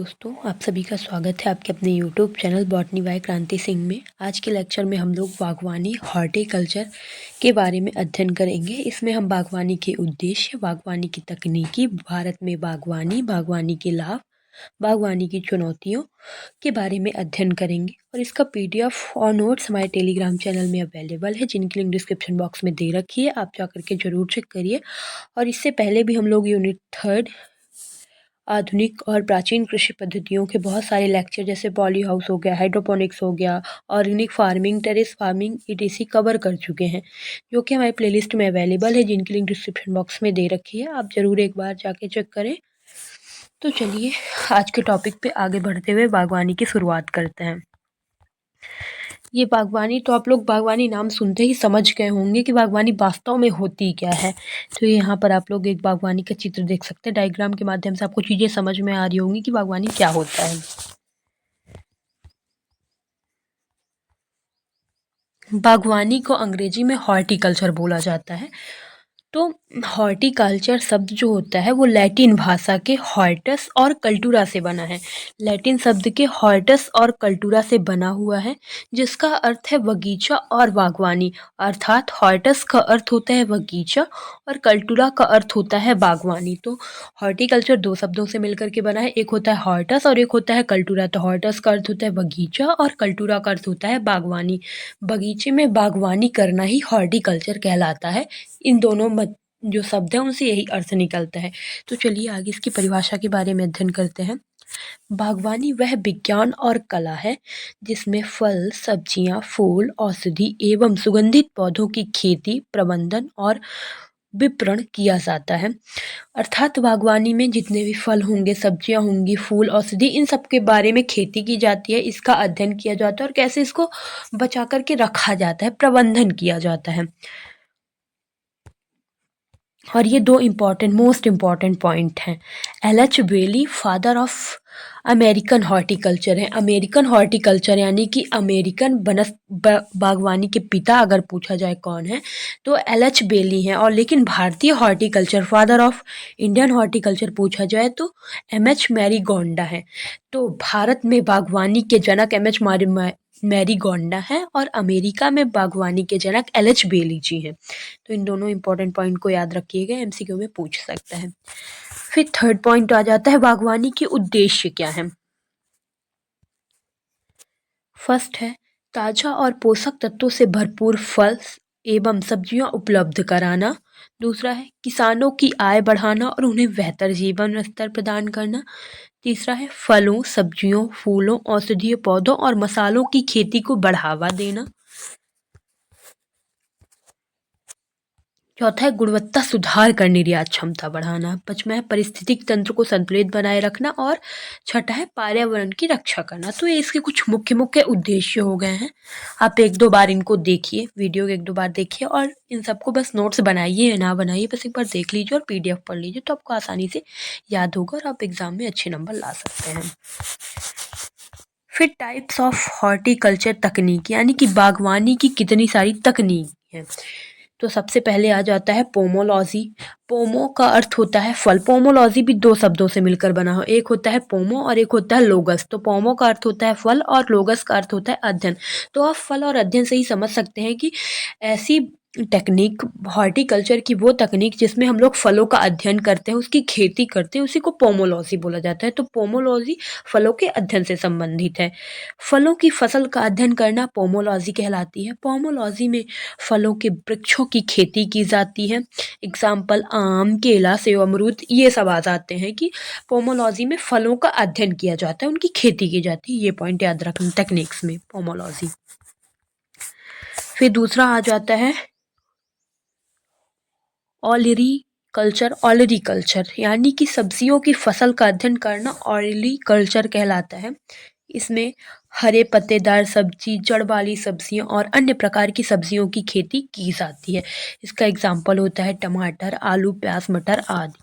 दोस्तों, आप सभी का स्वागत है आपके अपने यूट्यूब चैनल बॉटनी बाय क्रांति सिंह में। आज के लेक्चर में हम लोग बागवानी हॉर्टिकल्चर के बारे में अध्ययन करेंगे। इसमें हम बागवानी के उद्देश्य, बागवानी की तकनीकी, भारत में बागवानी, बागवानी के लाभ, बागवानी की चुनौतियों के बारे में अध्ययन करेंगे। और इसका PDF और नोट्स हमारे टेलीग्राम चैनल में अवेलेबल है, जिनकी लिंक डिस्क्रिप्शन बॉक्स में दे रखी है, आप जा करके ज़रूर चेक करिए। और इससे पहले भी हम लोग यूनिट 3 आधुनिक और प्राचीन कृषि पद्धतियों के बहुत सारे लेक्चर, जैसे पॉली हाउस हो गया, हाइड्रोपोनिक्स हो गया, organic farming, terrace farming ETC cover कर चुके हैं, जो कि हमारी प्लेलिस्ट में अवेलेबल है, जिनकी लिंक डिस्क्रिप्शन बॉक्स में दे रखी है, आप ज़रूर एक बार जाके चेक करें। तो चलिए आज के टॉपिक पे आगे बढ़ते हुए बागवानी की शुरुआत करते हैं। ये बागवानी, तो आप लोग बागवानी नाम सुनते ही समझ गए होंगे कि बागवानी वास्तव में होती क्या है। तो यहाँ पर आप लोग एक बागवानी का चित्र देख सकते हैं। डायग्राम के माध्यम से आपको चीज़ें समझ में आ रही होंगी कि बागवानी क्या होता है। बागवानी को अंग्रेजी में हॉर्टिकल्चर बोला जाता है। तो हॉर्टिकल्चर शब्द जो होता है वो लैटिन भाषा के हॉर्टस और कल्टूरा से बना है। लैटिन शब्द के हॉर्टस और कल्टूरा से बना हुआ है, जिसका अर्थ है बगीचा और बागवानी। अर्थात हॉर्टस का अर्थ होता है बगीचा और कल्टूरा का अर्थ होता है बागवानी। तो हॉर्टिकल्चर दो शब्दों से मिलकर के बना है, एक होता है हॉर्टस और एक होता है कल्टूरा। तो हॉर्टस का अर्थ होता है बगीचा और कल्टूरा का अर्थ होता है बागवानी। बगीचे में बागवानी करना ही हॉर्टिकल्चर कहलाता है। इन दोनों जो शब्द हैं उनसे यही अर्थ निकलता है। तो चलिए आगे इसकी परिभाषा के बारे में अध्ययन करते हैं। बागवानी वह विज्ञान और कला है जिसमें फल, सब्जियां, फूल, औषधि एवं सुगंधित पौधों की खेती, प्रबंधन और विपणन किया जाता है। अर्थात बागवानी में जितने भी फल होंगे, सब्जियां होंगी, फूल, औषधि, इन सब के बारे में खेती की जाती है, इसका अध्ययन किया जाता है और कैसे इसको बचा करके रखा जाता है, प्रबंधन किया जाता है। और ये दो मोस्ट इम्पॉर्टेंट पॉइंट हैं। LH Bailey father of American horticulture है। अमेरिकन हॉर्टिकल्चर यानी कि अमेरिकन बागवानी के पिता अगर पूछा जाए कौन है तो LH बेली हैं। और लेकिन भारतीय horticulture father of Indian horticulture पूछा जाए तो MH मैरीगोंडा है। तो भारत में बागवानी के जनक MH मैरीगोंडा है और अमेरिका में बागवानी के जनक LH बेली जी हैं। तो इन दोनों इंपॉर्टेंट पॉइंट को याद रखिएगा, MCQ में पूछ सकता है। फिर थर्ड पॉइंट आ जाता है, बागवानी के उद्देश्य क्या है। फर्स्ट है ताजा और पोषक तत्वों से भरपूर फल एवं सब्जियां उपलब्ध कराना। दूसरा है किसानों की आय बढ़ाना और उन्हें बेहतर जीवन स्तर प्रदान करना। तीसरा है फलों, सब्जियों, फूलों, औषधीय पौधों और मसालों की खेती को बढ़ावा देना। चौथा है गुणवत्ता सुधार कर निर्यात क्षमता बढ़ाना। पांचवा है पारिस्थितिक तंत्र को संतुलित बनाए रखना और छठा है पर्यावरण की रक्षा करना। तो ये इसके कुछ मुख्य उद्देश्य हो गए हैं। आप एक दो बार इनको देखिए, वीडियो एक दो बार देखिए और इन सबको बस नोट्स बनाइए या ना बनाइए, बस एक बार देख लीजिए और PDF पढ़ लीजिए, तो आपको आसानी से याद होगा और आप एग्जाम में अच्छे नंबर ला सकते हैं। फिर टाइप्स ऑफ हॉर्टिकल्चर तकनीक, यानी कि बागवानी की कितनी सारी तकनीक है। तो सबसे पहले आ जाता है पोमोलॉजी। पोमो का अर्थ होता है फल। पोमोलॉजी भी दो शब्दों से मिलकर बना हो, एक होता है पोमो और एक होता है लोगस। तो पोमो का अर्थ होता है फल और लोगस का अर्थ होता है अध्ययन। तो आप फल और अध्ययन से ही समझ सकते हैं कि ऐसी टेक्निक, हॉर्टिकल्चर की वो तकनीक जिसमें हम लोग फलों का अध्ययन करते हैं, उसकी खेती करते हैं, उसी को पोमोलॉजी बोला जाता है। तो पोमोलॉजी फलों के अध्ययन से संबंधित है। फलों की फसल का अध्ययन करना पोमोलॉजी कहलाती है। पोमोलॉजी में फलों के वृक्षों की खेती की जाती है। एग्जाम्पल आम, केला, सेब, अमरूद, ये सब आ जाते हैं कि पोमोलॉजी में फलों का अध्ययन किया जाता है, उनकी खेती की जाती है। ये पॉइंट याद रखना टेक्निक्स में, पोमोलॉजी। फिर दूसरा आ जाता है ऑलरीकल्चर, यानी कि सब्जियों की फसल का अध्ययन करना ऑलरीकल्चर कहलाता है। इसमें हरे पत्तेदार सब्जी, जड़ वाली सब्जियां और अन्य प्रकार की सब्जियों की खेती की जाती है। इसका एग्जाम्पल होता है टमाटर, आलू, प्याज, मटर आदि।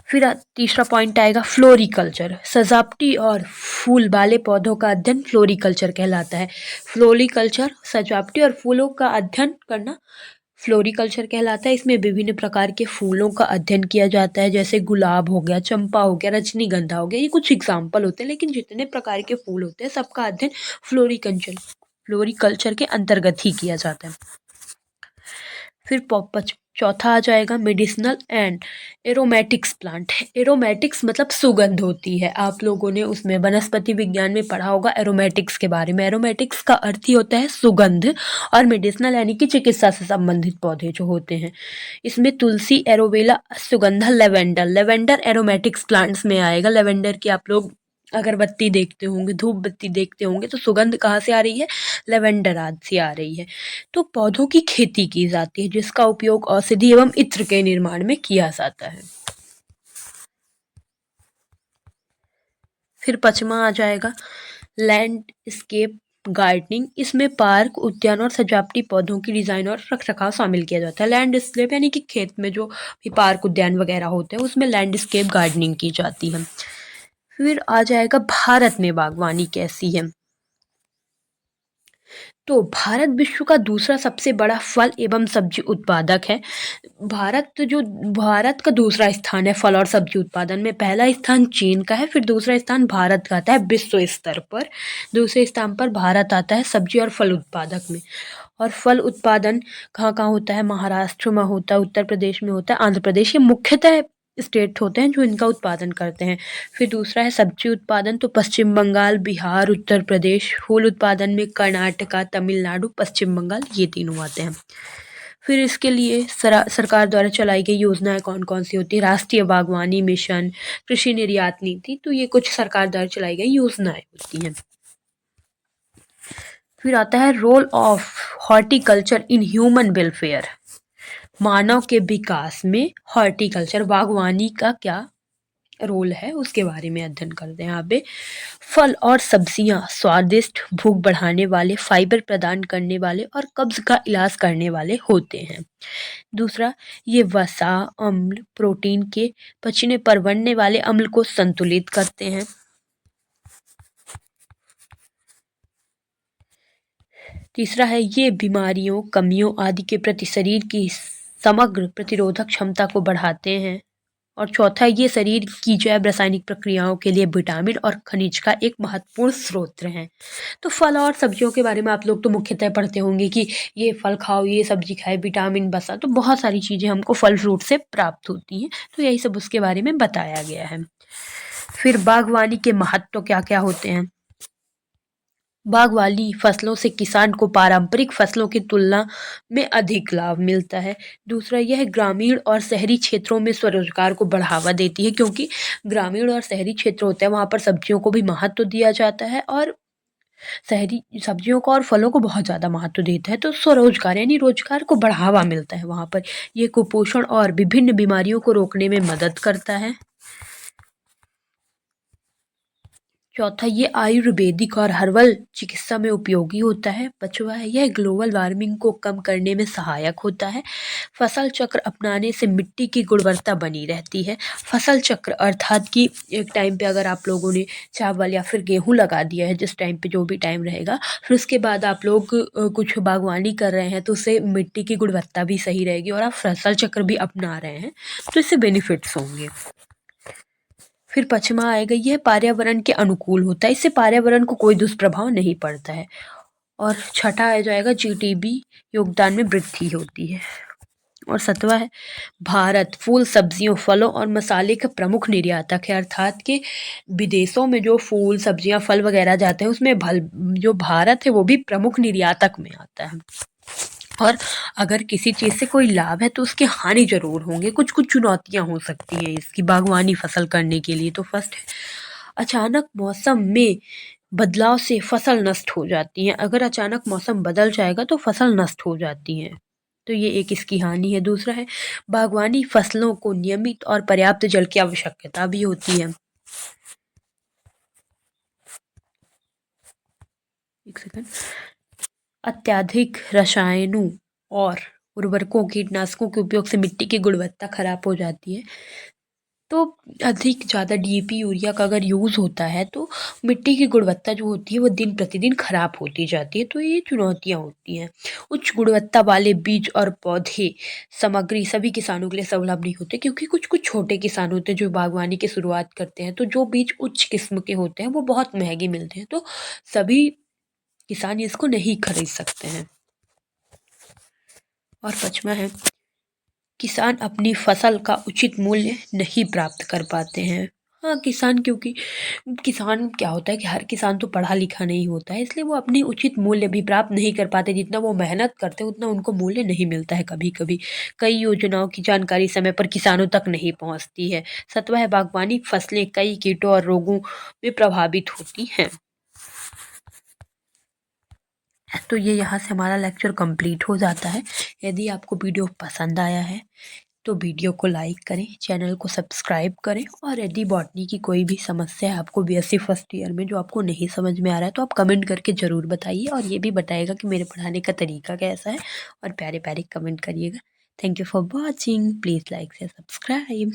फिर तीसरा पॉइंट आएगा फ्लोरिकल्चर। सजावटी और फूल वाले पौधों का अध्ययन फ्लोरिकल्चर कहलाता है। फ्लोरिकल्चर सजावटी और फूलों का अध्ययन करना फ्लोरिकल्चर कहलाता है। इसमें विभिन्न प्रकार के फूलों का अध्ययन किया जाता है, जैसे गुलाब हो गया, चंपा हो गया, रजनीगंधा हो गया। ये कुछ एग्जाम्पल होते हैं, लेकिन जितने प्रकार के फूल होते हैं सबका अध्ययन फ्लोरिकल्चर फ्लोरिकल्चर के अंतर्गत ही किया जाता है। फिर चौथा आ जाएगा medicinal and aromatics plant. Aromatics मतलब सुगंध होती है। आप लोगों ने उसमें वनस्पति विज्ञान में पढ़ा होगा एरोमेटिक्स के बारे में। एरोमेटिक्स का अर्थ ही होता है सुगंध, और मेडिसिनल यानी कि चिकित्सा से संबंधित पौधे जो होते हैं। इसमें तुलसी, एरोवेला, सुगंधा, लेवेंडर। लेवेंडर एरोमेटिक्स प्लांट्स में आएगा। लेवेंडर की आप लोग अगरबत्ती देखते होंगे, धूप बत्ती देखते होंगे, तो सुगंध कहाँ से आ रही है? लेवेंडर आदि से आ रही है। तो पौधों की खेती की जाती है जिसका उपयोग औषधि एवं इत्र के निर्माण में किया जाता है। फिर पांचवा आ जाएगा लैंडस्केप गार्डनिंग। इसमें पार्क, उद्यान और सजावटी पौधों की डिजाइन और रखरखाव शामिल किया जाता है। लैंडस्केप यानी कि खेत में जो भी पार्क, उद्यान वगैरह होते हैं उसमें लैंडस्केप गार्डनिंग की जाती है। फिर आ जाएगा भारत में बागवानी कैसी है। तो भारत विश्व का दूसरा सबसे बड़ा फल एवं सब्जी उत्पादक है। भारत का दूसरा स्थान है फल और सब्जी उत्पादन में। पहला स्थान चीन का है, फिर दूसरा स्थान भारत का आता है विश्व स्तर पर। दूसरे स्थान पर भारत आता है सब्जी और फल उत्पादक में। और फल उत्पादन कहाँ कहाँ होता है? महाराष्ट्र में होता है, उत्तर प्रदेश में होता है, आंध्र प्रदेश। ये मुख्यतः स्टेट होते हैं जो इनका उत्पादन करते हैं। फिर दूसरा है सब्जी उत्पादन, तो पश्चिम बंगाल, बिहार, उत्तर प्रदेश। फूल उत्पादन में कर्नाटका, तमिलनाडु, पश्चिम बंगाल, ये तीनों आते हैं। फिर इसके लिए सरकार द्वारा चलाई गई योजनाएं कौन कौन सी होती है? राष्ट्रीय बागवानी मिशन, कृषि निर्यात नीति। तो ये कुछ सरकार द्वारा चलाई गई योजनाएं होती हैं। फिर आता है role of horticulture in human welfare. मानव के विकास में हॉर्टिकल्चर, बागवानी का क्या रोल है उसके बारे में अध्ययन करते हैं। यहाँ पे फल और सब्जियां स्वादिष्ट, भूख बढ़ाने वाले, फाइबर प्रदान करने वाले और कब्ज का इलाज करने वाले होते हैं। दूसरा, ये वसा, अम्ल, प्रोटीन के पचने पर बनने वाले अम्ल को संतुलित करते हैं। तीसरा है ये बीमारियों, कमियों आदि के प्रति शरीर की समग्र प्रतिरोधक क्षमता को बढ़ाते हैं। और चौथा, ये शरीर की जैव रासायनिक प्रक्रियाओं के लिए विटामिन और खनिज का एक महत्वपूर्ण स्रोत है। तो फल और सब्जियों के बारे में आप लोग तो मुख्यतः पढ़ते होंगे कि ये फल खाओ, ये सब्जी खाए, विटामिन बसा, तो बहुत सारी चीज़ें हमको फल फ्रूट से प्राप्त होती हैं। तो यही सब उसके बारे में बताया गया है। फिर बागवानी के महत्व क्या क्या होते हैं? बागवानी फसलों से किसान को पारंपरिक फसलों की तुलना में अधिक लाभ मिलता है। दूसरा, यह ग्रामीण और शहरी क्षेत्रों में स्वरोजगार को बढ़ावा देती है, क्योंकि ग्रामीण और शहरी क्षेत्र होते हैं वहाँ पर सब्जियों को भी महत्व दिया जाता है, और शहरी सब्जियों को और फलों को बहुत ज़्यादा महत्व देता है। तो स्वरोजगार यानी रोजगार को बढ़ावा मिलता है वहाँ पर। ये कुपोषण और विभिन्न बीमारियों को रोकने में मदद करता है। चौथा, ये आयुर्वेदिक और हर्बल चिकित्सा में उपयोगी होता है। पांचवा है यह ग्लोबल वार्मिंग को कम करने में सहायक होता है। फसल चक्र अपनाने से मिट्टी की गुणवत्ता बनी रहती है। फसल चक्र अर्थात कि एक टाइम पे अगर आप लोगों ने चावल या फिर गेहूं लगा दिया है, जिस टाइम पे जो भी टाइम रहेगा, फिर उसके बाद आप लोग कुछ बागवानी कर रहे हैं, तो उससे मिट्टी की गुणवत्ता भी सही रहेगी और आप फसल चक्र भी अपना रहे हैं, तो इससे बेनिफिट्स होंगे। फिर पचमा आएगा, यह पर्यावरण के अनुकूल होता है। इससे पर्यावरण को कोई दुष्प्रभाव नहीं पड़ता है। और छठा आ जाएगा जीडीपी योगदान में वृद्धि होती है। और सतवा है भारत फूल, सब्जियों, फलों और मसाले का प्रमुख निर्यातक है। अर्थात कि विदेशों में जो फूल, सब्जियां, फल वगैरह जाते हैं उसमें जो भारत है वो भी प्रमुख निर्यातक में आता है। और अगर किसी चीज़ से कोई लाभ है तो उसकी हानि जरूर होंगे। कुछ कुछ चुनौतियां हो सकती हैं इसकी बागवानी फसल करने के लिए। तो फर्स्ट है अचानक मौसम में बदलाव से फसल नष्ट हो जाती है। अगर अचानक मौसम बदल जाएगा तो फसल नष्ट हो जाती है, तो ये एक इसकी हानि है। दूसरा है बागवानी फसलों को नियमित और पर्याप्त जल की आवश्यकता भी होती है। एक सेकंड। अत्यधिक रसायनों और उर्वरकों, कीटनाशकों के उपयोग से मिट्टी की गुणवत्ता खराब हो जाती है। तो अधिक ज़्यादा डीएपी यूरिया का अगर यूज़ होता है तो मिट्टी की गुणवत्ता जो होती है वो दिन प्रतिदिन खराब होती जाती है, तो ये चुनौतियाँ होती हैं। उच्च गुणवत्ता वाले बीज और पौधे सामग्री सभी किसानों के लिए सुलभ नहीं होते, क्योंकि कुछ-कुछ छोटे किसान होते हैं जो बागवानी की शुरुआत करते हैं, तो जो बीज उच्च किस्म के होते हैं वो बहुत महँगे मिलते हैं, तो सभी किसान इसको नहीं खरीद सकते हैं। और 5वां है, किसान अपनी फसल का उचित मूल्य नहीं प्राप्त कर पाते हैं। हाँ, किसान, क्योंकि किसान क्या होता है कि हर किसान तो पढ़ा लिखा नहीं होता है, इसलिए वो अपनी उचित मूल्य भी प्राप्त नहीं कर पाते। जितना वो मेहनत करते हैं उतना उनको मूल्य नहीं मिलता है कभी-कभी। कई योजनाओं की जानकारी समय पर किसानों तक नहीं पहुँचती है। 7वां है, बागवानी फसलें कई कीटों और रोगों में प्रभावित होती हैं। तो ये यहाँ से हमारा लेक्चर कंप्लीट हो जाता है। यदि आपको वीडियो पसंद आया है तो वीडियो को लाइक करें, चैनल को सब्सक्राइब करें, और यदि बॉटनी की कोई भी समस्या है आपको बीएससी फर्स्ट ईयर में जो आपको नहीं समझ में आ रहा है, तो आप कमेंट करके ज़रूर बताइए, और ये भी बताइएगा कि मेरे पढ़ाने का तरीका कैसा है, और प्यारे प्यारे कमेंट करिएगा। Thank you for watching, please like से सब्सक्राइब।